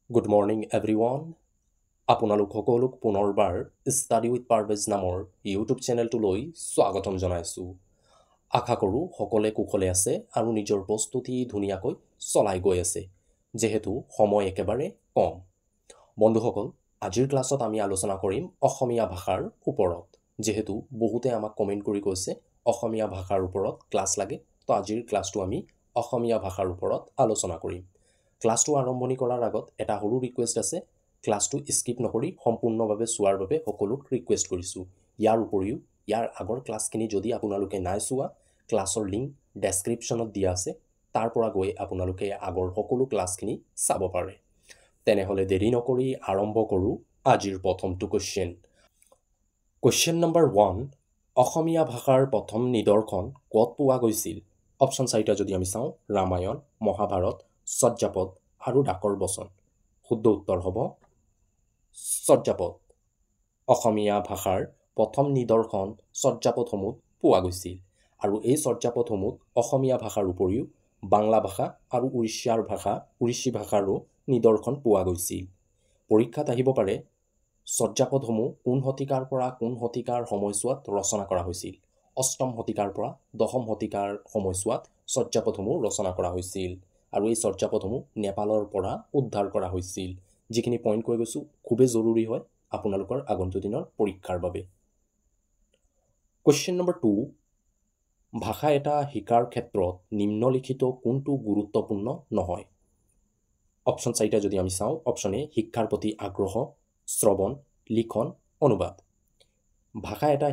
Good morning everyone. আপোনালোক সকলোক পুনৰবাৰ study with Parvez নামৰ ইউটিউব চেনেলটোলৈ স্বাগতম জনাইছোঁ। আশা কৰোঁ সকলোৱে কুশলে আছে আৰু নিজৰ প্ৰস্তুতি ধুনীয়াকৈ চলাই গৈ আছে, যেহেতু সময় একেবাৰে কম। বন্ধুসকল, আজিৰ ক্লাছত আমি আলোচনা কৰিম অসমীয়া ভাষাৰ ওপৰত। যেহেতু বহুতে আমাক কমেণ্ট কৰি কৈছে অসমীয়া ভাষাৰ ওপৰত ক্লাছ লাগে, তো আজিৰ ক্লাছটো আমি অসমীয়া ভাষাৰ ওপৰত আলোচনা কৰিম। ক্লাছটো আৰম্ভণি কৰাৰ আগত এটা সৰু ৰিকুৱেষ্ট আছে। ক্লাছটো স্কিপ নকৰি সম্পূৰ্ণভাৱে চোৱাৰ বাবে সকলোক ৰিকুৱেষ্ট কৰিছোঁ। ইয়াৰ উপৰিও ইয়াৰ আগৰ ক্লাছখিনি যদি আপোনালোকে নাই চোৱা, ক্লাছৰ লিংক ডেছক্ৰিপশ্যনত দিয়া আছে, তাৰ পৰা গৈ আপোনালোকে আগৰ সকলো ক্লাছখিনি চাব পাৰে। তেনেহ'লে দেৰি নকৰি আৰম্ভ কৰোঁ আজিৰ প্ৰথমটো কুৱেশ্যন। কুৱেশ্যন নম্বৰ 1, অসমীয়া ভাষাৰ প্ৰথম নিদৰ্শন ক'ত পোৱা গৈছিল? অপশ্যন 4টা যদি আমি চাওঁ, ৰামায়ণ, মহাভাৰত, চৰ্যাপদ আৰু ডাকৰ বচন। শুদ্ধ উত্তৰ হ'ব চৰ্যাপদ। অসমীয়া ভাষাৰ প্ৰথম নিদৰ্শন চৰ্যাপদসমূহ পোৱা গৈছিল, আৰু এই চৰ্যাপদসমূহ অসমীয়া ভাষাৰ উপৰিও বাংলা ভাষা আৰু উৰিষ্যি ভাষাৰো নিদৰ্শন পোৱা গৈছিল। পৰীক্ষাত আহিব পাৰে চৰ্যাপদসমূহ কোন শতিকাৰ পৰা কোন শতিকাৰ সময়ছোৱাত ৰচনা কৰা হৈছিল। 8ম শতিকাৰ পৰা 10ম শতিকাৰ সময়ছোৱাত চৰ্যাপদসমূহ ৰচনা কৰা হৈছিল, আৰু এই চৰ্যাপদসমূহ নেপালৰ পৰা উদ্ধাৰ কৰা হৈছিল। যিখিনি পইণ্ট কৈ গৈছোঁ খুবেই জৰুৰী হয় আপোনালোকৰ আগন্তুক দিনৰ পৰীক্ষাৰ বাবে। কুৱেশ্যন নম্বৰ 2, ভাষা এটা শিকাৰ ক্ষেত্ৰত নিম্নলিখিত কোনটো গুৰুত্বপূৰ্ণ নহয়? অপশ্যন 4টা যদি আমি চাওঁ, অপশ্যন এ শিক্ষাৰ প্ৰতি আগ্ৰহ, শ্ৰৱণ, লিখন, অনুবাদ। ভাষা এটা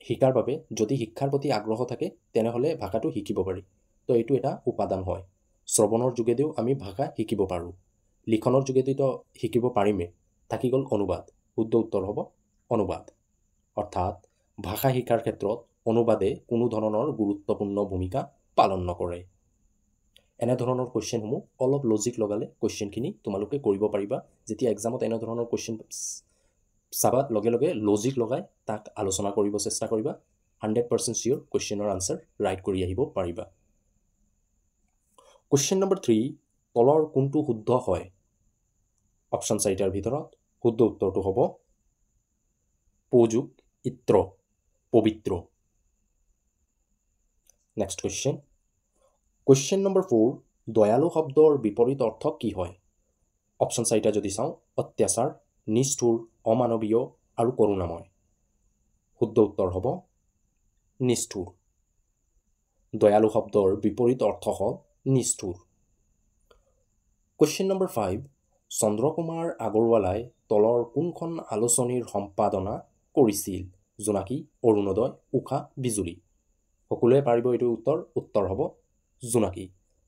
শিকাৰ বাবে যদি শিক্ষাৰ প্ৰতি আগ্ৰহ থাকে তেনেহ'লে ভাষাটো শিকিব পাৰি, তো এইটো এটা উপাদান হয়। শ্ৰৱণৰ যোগেদিও আমি ভাষা শিকিব পাৰোঁ, লিখনৰ যোগেদিতো শিকিব পাৰিমেই। থাকি গ'ল অনুবাদ। শুদ্ধ উত্তৰ হ'ব অনুবাদ। অৰ্থাৎ ভাষা শিকাৰ ক্ষেত্ৰত অনুবাদে কোনো ধৰণৰ গুৰুত্বপূৰ্ণ ভূমিকা পালন নকৰে। এনেধৰণৰ কুৱেশ্যনসমূহ অলপ লজিক লগালে কুৱেশ্যনখিনি তোমালোকে কৰিব পাৰিবা। যেতিয়া এক্সামত এনেধৰণৰ কুৱেশ্যন চাবা, লগে লগে লজিক লগাই তাক আলোচনা কৰিব চেষ্টা কৰিবা। 100% চিয়'ৰ কুৱেশ্যনৰ আনচাৰ ৰাইট কৰি আহিব পাৰিবা। কুৱেশ্যন নম্বৰ 3, তলৰ কোনটো শুদ্ধ হয়? অপশ্যন 4টাৰ ভিতৰত শুদ্ধ উত্তৰটো হ'ব পযুক, ইত্ৰ, পবিত্ৰ। Next question. কুৱেশ্যন নম্বৰ 4, দয়ালু শব্দৰ বিপৰীত অৰ্থ কি হয়? অপশ্যন 4টা যদি চাওঁ, অত্যাচাৰ, নিষ্ঠুৰ, অমানৱীয় আৰু কৰুণাময়। শুদ্ধ উত্তৰ হ'ব নিষ্ঠুৰ। দয়ালু শব্দৰ বিপৰীত অৰ্থ হ'ল নিষ্ঠুৰ। কুৱেশ্যন নম্বৰ 5, চন্দ্ৰকুমাৰ আগৰৱালাই তলৰ কোনখন আলোচনীৰ সম্পাদনা কৰিছিল? জোনাকী, অৰুণোদয়, উষা, বিজুলী। সকলোৱে পাৰিব এইটো উত্তৰ হ'ব জোনাকী।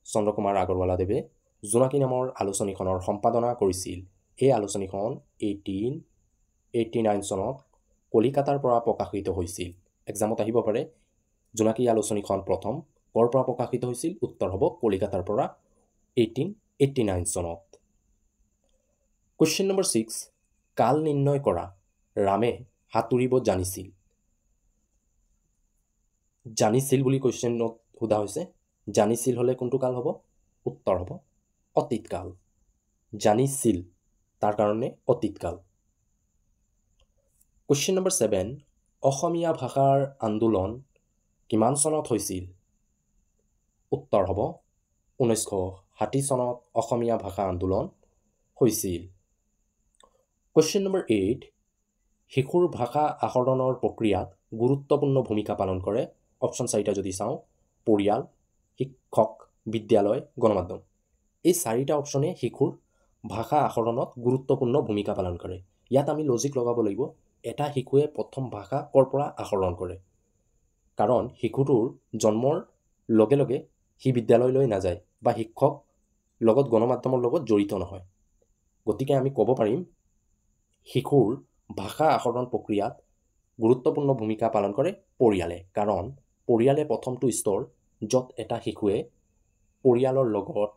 চন্দ্ৰকুমাৰ আগৰৱালাদেৱে জোনাকী নামৰ আলোচনীখনৰ সম্পাদনা কৰিছিল। এই আলোচনীখন 1889 চনত কলিকাতাৰ পৰা প্ৰকাশিত হৈছিল। এক্সামত আহিব পাৰে জোনাকী আলোচনীখন প্ৰথম ক'ৰ পৰা প্ৰকাশিত হৈছিল? উত্তৰ হ'ব কলিকাতাৰ পৰা 1889 চনত। কুৱেশ্যন নম্বৰ 6, কাল নিৰ্ণয় কৰা। ৰামে সাঁতুৰিব জানিছিল। জানিছিল বুলি কুৱেশ্যনত সোধা হৈছে। জানিছিল হ'লে কোনটো কাল হ'ব? উত্তৰ হ'ব অতীতকাল। জানিছিল তাৰ কাৰণে অতীতকাল। কুৱেশ্যন নম্বৰ 7, অসমীয়া ভাষাৰ আন্দোলন কিমান চনত হৈছিল? উত্তৰ হ'ব 1960 চনত অসমীয়া ভাষা আন্দোলন হৈছিল। কুৱেশ্যন নম্বৰ 8, শিশুৰ ভাষা আহৰণৰ প্ৰক্ৰিয়াত গুৰুত্বপূৰ্ণ ভূমিকা পালন কৰে। অপশ্যন 4টা যদি চাওঁ, পৰিয়াল, শিক্ষক, বিদ্যালয়, গণমাধ্যম। এই 4টা অপশ্যনে শিশুৰ ভাষা আহৰণত গুৰুত্বপূৰ্ণ ভূমিকা পালন কৰে। ইয়াত আমি লজিক লগাব লাগিব, এটা শিশুৱে প্ৰথম ভাষা ক'ৰ পৰা আহৰণ কৰে? কাৰণ শিশুটোৰ জন্মৰ লগে লগে সি বিদ্যালয়লৈ নাযায় বা শিক্ষক লগত গণমাধ্যমৰ লগত জড়িত নহয়। গতিকে আমি ক'ব পাৰিম শিশুৰ ভাষা আহৰণ প্ৰক্ৰিয়াত গুৰুত্বপূৰ্ণ ভূমিকা পালন কৰে পৰিয়ালে, কাৰণ পৰিয়ালে প্ৰথমটো স্তৰ য'ত এটা শিশুৱে পৰিয়ালৰ লগত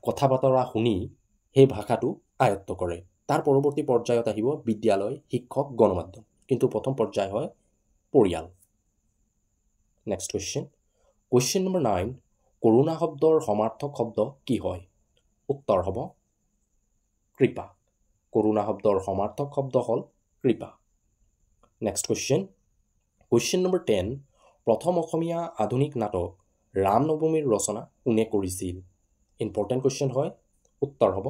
কথা বতৰা শুনি সেই ভাষাটো আয়ত্ত কৰে। তাৰ পৰৱৰ্তী পৰ্যায়ত আহিব বিদ্যালয়, শিক্ষক, গণমাধ্যম, কিন্তু প্ৰথম পৰ্যায় হয় পৰিয়াল। Next question. কুৱেশ্যন নম্বৰ 9, কৰুণা শব্দৰ সমাৰ্থক শব্দ কি হয়? উত্তৰ হ'ব কৃপা কৰুণা শব্দৰ সমাৰ্থক শব্দ হ'ল কৃপা নেক্সট কুৱেশ্যন নম্বৰ 10 প্ৰথম অসমীয়া আধুনিক নাটক ৰাম নৱমীৰ ৰচনা কোনে কৰিছিল ইম্পৰ্টেণ্ট কুৱেশ্যন হয় উত্তৰ হ'ব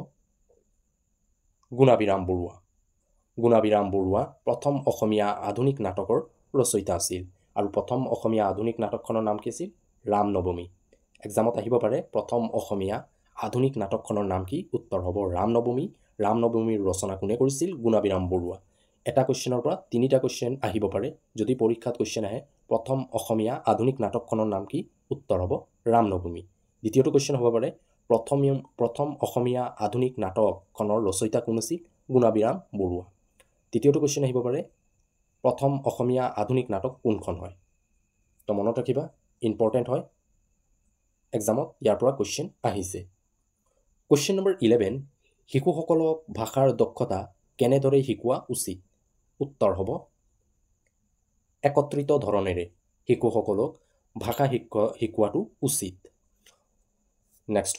গুণাভিৰাম বৰুৱা প্ৰথম অসমীয়া আধুনিক নাটকৰ ৰচয়িতা আছিল আৰু প্ৰথম অসমীয়া আধুনিক নাটকখনৰ নাম কি আছিল ৰাম নৱমী এক্সামত আহিব পাৰে প্ৰথম অসমীয়া আধুনিক নাটকখনৰ নাম কি উত্তৰ হ'ব ৰাম নৱমীৰ ৰচনা কোনে কৰিছিল গুণাভিৰাম বৰুৱা এটা কুৱেশ্যনৰ পৰা তিনিটা কুৱেশ্যন আহিব পাৰে যদি পৰীক্ষাত কুৱেশ্যন আহে প্ৰথম অসমীয়া আধুনিক নাটকখনৰ নাম কি উত্তৰ হ'ব ৰাম নৱমী দ্বিতীয়টো কুৱেশ্যন হ'ব পাৰে প্ৰথম অসমীয়া আধুনিক নাটকখনৰ ৰচয়িতা কোন আছিল গুণাভিৰাম বৰুৱা তৃতীয়টো কুৱেশ্যন আহিব পাৰে প্ৰথম অসমীয়া আধুনিক নাটক কোনখন হয় তো মনত ৰাখিবা ইম্পৰ্টেণ্ট হয় এক্সামত ইয়াৰ পৰা কুৱেশ্যন আহিছে কুৱেশ্যন নম্বৰ 11 শিশুসকলক ভাষাৰ দক্ষতা কেনেদৰে শিকোৱা উচিত উত্তৰ হ'ব একত্ৰিত ধৰণেৰে শিশুসকলক ভাষা শিকোৱাটো উচিত নেক্সট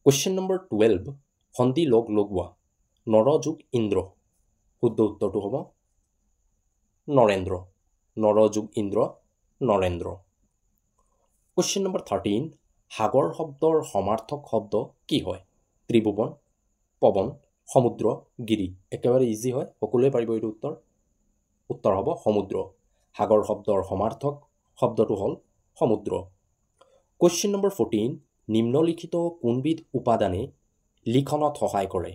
কুৱেশ্যন নম্বৰ 12 সন্ধি লগোৱা নৰ যোগ ইন্দ্ৰ শুদ্ধ উত্তৰটো হ'ব নৰেন্দ্ৰ নৰ যোগ ইন্দ্ৰ নৰেন্দ্ৰ কুৱেশ্যন নম্বৰ 13 সাগৰ শব্দৰ সমাৰ্থক শব্দ কি হয় ত্ৰিভুৱন পৱন সমুদ্ৰ গিৰি একেবাৰে ইজি হয় সকলোৱে পাৰিব এইটো উত্তৰ হ'ব সমুদ্ৰ সাগৰ শব্দৰ সমাৰ্থক শব্দটো হ'ল সমুদ্ৰ কুৱেশ্যন নম্বৰ 14 নিম্নলিখিত কোনবিধ উপাদানে লিখনত সহায় কৰে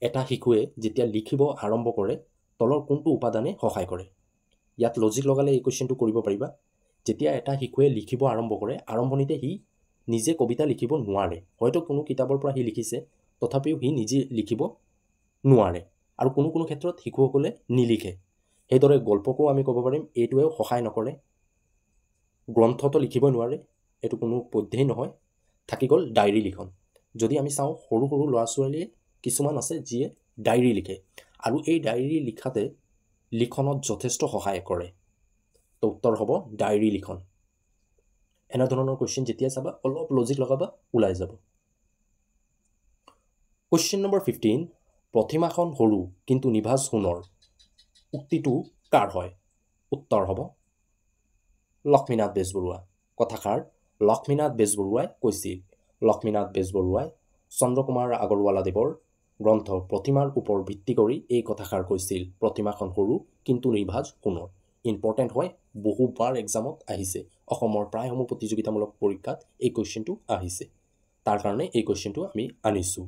এটা শিশুৱে যেতিয়া লিখিব আৰম্ভ কৰে তলৰ কোনটো উপাদানে সহায় কৰে ইয়াত লজিক লগালে এই কুৱেশ্যনটো কৰিব পাৰিবা যেতিয়া এটা শিশুৱে লিখিব আৰম্ভ কৰে আৰম্ভণিতে সি নিজে কবিতা লিখিব নোৱাৰে হয়তো কোনো কিতাপৰ পৰা সি লিখিছে তথাপিও সি নিজে লিখিব নোৱাৰে আৰু কোনো ক্ষেত্ৰত শিশুসকলে নিলিখে সেইদৰে গল্পকো আমি ক'ব পাৰিম এইটোৱেও সহায় নকৰে গ্ৰন্থটো লিখিব নোৱাৰে এইটো কোনো পদ্ধতি নহয় থাকি গ'ল ডায়েৰী লিখন যদি আমি চাওঁ সৰু ল'ৰা ছোৱালীয়ে কিছুমান আছে যিয়ে ডায়েৰী লিখে আৰু এই ডায়েৰী লিখাতে লিখনত যথেষ্ট সহায় কৰে তো উত্তৰ হ'ব ডায়েৰী লিখন এনেধৰণৰ কুৱেশ্যন যেতিয়া চাবা অলপ লজিক লগাবা ওলাই যাব কুৱেশ্যন নম্বৰ 15 প্ৰতিমাখন সৰু কিন্তু নিভাজ সোণৰ উক্তিটো কাৰ হয় উত্তৰ হ'ব লক্ষ্মীনাথ বেজবৰুৱা কথাষাৰ লক্ষ্মীনাথ বেজবৰুৱাই কৈছিল লক্ষ্মীনাথ বেজবৰুৱাই চন্দ্ৰকুমাৰ আগৰৱালাদেৱৰ গ্ৰন্থ প্ৰতিমাৰ ওপৰত ভিত্তি কৰি এই কথাষাৰ কৈছিল প্ৰতিমাখন সৰু কিন্তু নিভাজ সোণৰ ইম্পৰ্টেণ্ট হয় বহুবাৰ এক্সামত আহিছে অসমৰ প্ৰায়সমূহ প্ৰতিযোগিতামূলক পৰীক্ষাত এই কুৱেশ্যনটো আহিছে তাৰ কাৰণে এই কুৱেশ্যনটো আমি আনিছোঁ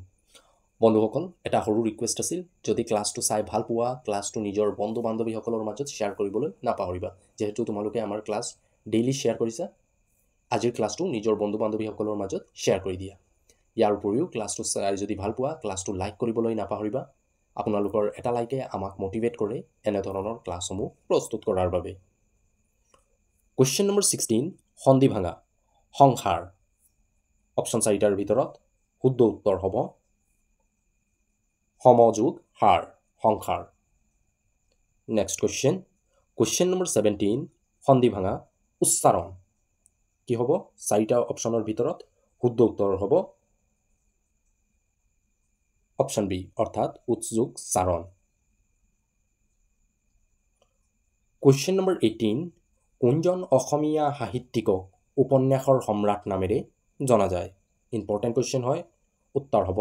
বন্ধুসকল এটা সৰু ৰিকুৱেষ্ট আছিল যদি ক্লাছটো চাই ভাল পোৱা ক্লাছটো নিজৰ বন্ধু বান্ধৱীসকলৰ মাজত শ্বেয়াৰ কৰিবলৈ নাপাহৰিবা যেহেতু তোমালোকে আমাৰ ক্লাছ ডেইলি শ্বেয়াৰ কৰিছা আজিৰ ক্লাছটো নিজৰ বন্ধু বান্ধৱীসকলৰ মাজত শ্বেয়াৰ কৰি দিয়া ইয়াৰ উপৰিও ক্লাছটো চাই যদি ভাল পোৱা ক্লাছটো লাইক কৰিবলৈ নাপাহৰিবা আপোনালোকৰ এটা লাইকে আমাক মোটিভেট কৰে এনেধৰণৰ ক্লাছসমূহ প্ৰস্তুত কৰাৰ বাবে কুৱেশ্যন নম্বৰ 16 সন্ধি ভাঙা সংসাৰ অপশ্যন 4টাৰ ভিতৰত শুদ্ধ উত্তৰ হ'ব সমযোগ হাৰ সংসাৰ নেক্সট কুৱেশ্যন নম্বৰ 17 সন্ধি ভাঙা উচ্চাৰণ কি হ'ব 4টা অপশ্যনৰ ভিতৰত শুদ্ধ উত্তৰ হ'ব অপশ্যন বি অৰ্থাৎ উচ্চযোগ চাৰণ কুৱেশ্যন নম্বৰ 18 কোনজন অসমীয়া সাহিত্যিকক উপন্যাসৰ সম্ৰাট নামেৰে জনা যায় ইম্পৰ্টেণ্ট কুৱেশ্যন হয় উত্তৰ হ'ব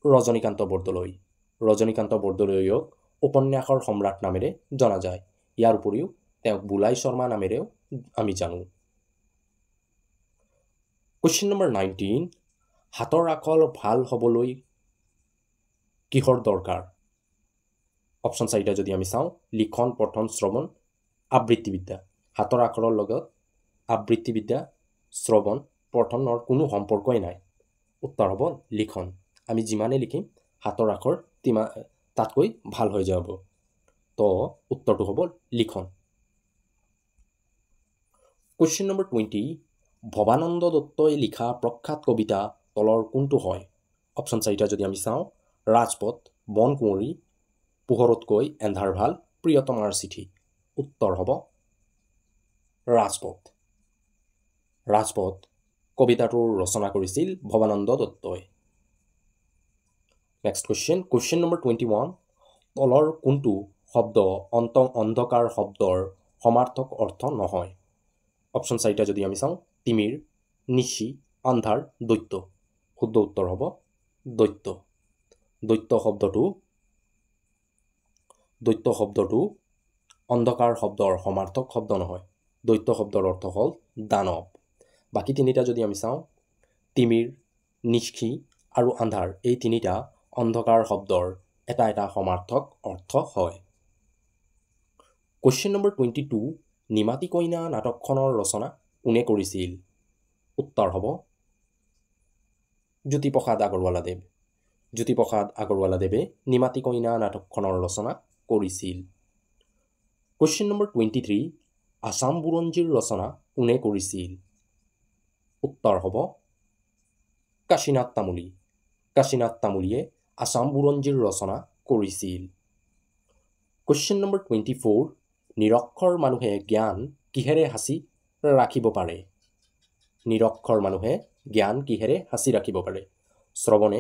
ৰজনীকান্ত বৰদলৈক উপন্যাসৰ সম্ৰাট নামেৰে জনা যায় ইয়াৰ উপৰিও তেওঁক বুলাই শৰ্মা নামেৰেও আমি জানো কুৱেশ্যন নম্বৰ 19 হাতৰ আখৰ ভাল হ'বলৈ কিহৰ দৰকাৰ অপশ্যন 4টা যদি আমি চাওঁ লিখন পঠন শ্ৰৱণ আবৃত্তিবিদ্যা হাতৰ আখৰৰ লগত আবৃত্তিবিদ্যা শ্ৰৱণ পঠনৰ কোনো সম্পৰ্কই নাই উত্তৰ হ'ব লিখন আমি যিমানে লিখিম হাতৰ আখৰ তাতকৈ ভাল হৈ যাব তো উত্তৰটো হ'ব লিখন কুৱেশ্যন নম্বৰ 20 ভৱানন্দ দত্তই লিখা প্ৰখ্যাত কবিতা তলৰ কোনটো হয় অপশ্যন 4টা যদি আমি চাওঁ ৰাজপথ বন কুঁৱৰী পোহৰতকৈ এন্ধাৰ ভাল প্ৰিয়তমাৰ চিঠি উত্তৰ হ'ব ৰাজপথ কবিতাটোৰ ৰচনা কৰিছিল ভৱানন্দ দত্তই। নেক্সট কুৱেশ্যন নম্বৰ 21, তলৰ কোনটো শব্দ অন্ধকাৰ শব্দৰ সমাৰ্থক অৰ্থ নহয়? অপশ্যন 4টা যদি আমি চাওঁ, তিমিৰ, নিশি, আন্ধাৰ, দৈত্য। শুদ্ধ উত্তৰ হ'ব দৈত্য। দৈত্য শব্দটো অন্ধকাৰ শব্দৰ সমাৰ্থক শব্দ নহয়। দৈত্য শব্দৰ অৰ্থ হ'ল দানৱ। বাকী তিনিটা যদি আমি চাওঁ, তিমিৰ, নিশি আৰু আন্ধাৰ, এই তিনিটা অন্ধকাৰ শব্দৰ এটা সমাৰ্থক অৰ্থ হয়। কুৱেশ্যন নম্বৰ 22, নিমাতী কইনা নাটকখনৰ ৰচনা কোনে কৰিছিল? উত্তৰ হ'ব জ্যোতিপ্ৰসাদ আগৰৱালাদেৱ। জ্যোতিপ্ৰসাদ আগৰৱালাদেৱে নিমাতী কইনা নাটকখনৰ ৰচনা কৰিছিল। কুৱেশ্যন নম্বৰ 23, আছাম বুৰঞ্জীৰ ৰচনা কোনে কৰিছিল? উত্তৰ হ'ব কাশীনাথ তামুলী। কাশীনাথ তামুলীয়ে আছাম বুৰঞ্জীৰ ৰচনা কৰিছিল। কুৱেশ্যন নম্বৰ 24, নিৰক্ষৰ মানুহে জ্ঞান কিহেৰে সাঁচি ৰাখিব পাৰে? নিৰক্ষৰ মানুহে জ্ঞান কিহেৰে সাঁচি ৰাখিব পাৰে? শ্ৰৱণে,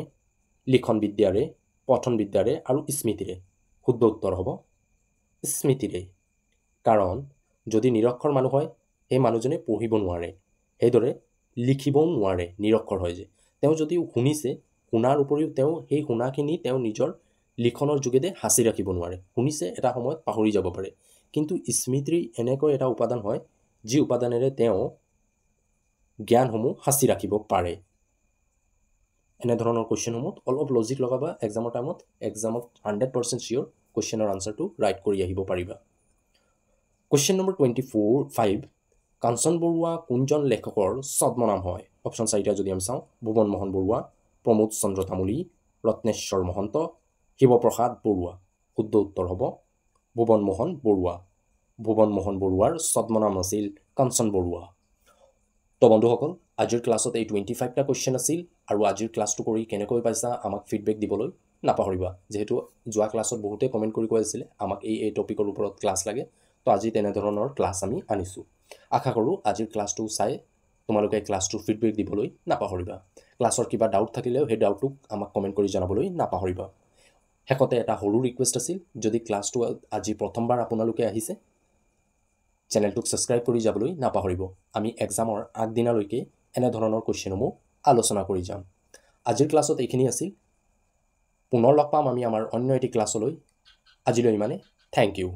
লিখন বিদ্যাৰে, পঠন বিদ্যাৰে আৰু স্মৃতিৰে। শুদ্ধ উত্তৰ হ'ব স্মৃতিৰে। কাৰণ যদি নিৰক্ষৰ মানুহ হয়, সেই মানুহজনে পঢ়িব নোৱাৰে, সেইদৰে লিখিবও নোৱাৰে, নিৰক্ষৰ হয় যে। তেওঁ যদিও শুনিছে, শুনাৰ উপৰিও তেওঁ সেই শুনাখিনি তেওঁ নিজৰ লিখনৰ যোগেদি সাঁচি ৰাখিব নোৱাৰে। শুনিছে, এটা সময়ত পাহৰি যাব পাৰে। কিন্তু স্মৃতি এনেকৈ এটা উপাদান হয়, যি উপাদানেৰে তেওঁ জ্ঞানসমূহ সাঁচি ৰাখিব পাৰে। এনেধৰণৰ কুৱেশ্যনসমূহ অলপ লজিক লগাবা এক্সামৰ টাইমত। এক্সামত 100% চিয়'ৰ কুৱেশ্যনৰ আনচাৰটো ৰাইট কৰি আহিব পাৰিবা। কুৱেশ্যন নম্বৰ 25, কাঞ্চন বৰুৱা কোনজন লেখকৰ ছদ্মনাম হয়? অপশ্যন 4টা যদি আমি চাওঁ, ভুৱন মোহন বৰুৱা, প্ৰমোদ চন্দ্ৰ তামুলী, ৰত্নেশ্বৰ মহন্ত, শিৱপ্ৰসাদ বৰুৱা। শুদ্ধ উত্তৰ হ'ব ভুৱন মোহন বৰুৱা। ভুৱন মোহন বৰুৱাৰ ছদ্মনাম আছিল কাঞ্চন বৰুৱা। তো বন্ধুসকল, আজিৰ ক্লাছত এই 25টা কুৱেশ্যন আছিল। আৰু আজিৰ ক্লাছটো কৰি কেনেকৈ পাইছা আমাক ফিডবেক দিবলৈ নাপাহৰিবা। যিহেতু যোৱা ক্লাছত বহুতে কমেণ্ট কৰি কৈ আছিলে আমাক এই টপিকৰ ওপৰত ক্লাছ লাগে, তো আজি তেনেধৰণৰ ক্লাছ আমি আনিছোঁ। আশা কৰোঁ আজিৰ ক্লাছটো চাই তোমালোকে ক্লাছটোৰ ফিডবেক দিবলৈ নাপাহৰিবা। ক্লাছৰ কিবা ডাউট থাকিলেও সেই ডাউটটোক আমাক কমেণ্ট কৰি জনাবলৈ নাপাহৰিবা। শেষতে এটা সৰু ৰিকুৱেষ্ট আছিল, যদি ক্লাছটো আজি প্ৰথমবাৰ আপোনালোকে আহিছে, চেনেলটোক ছাবস্ক্ৰাইব কৰি যাবলৈ নাপাহৰিব। আমি এক্সামৰ আগদিনালৈকে এনেধৰণৰ কুৱেশ্যনসমূহ আলোচনা কৰি যাম। আজিৰ ক্লাছত এইখিনি আছিল। পুনৰ লগ পাম আমি আমাৰ অন্য এটি ক্লাছলৈ। আজিলৈ ইমানে। Thank U.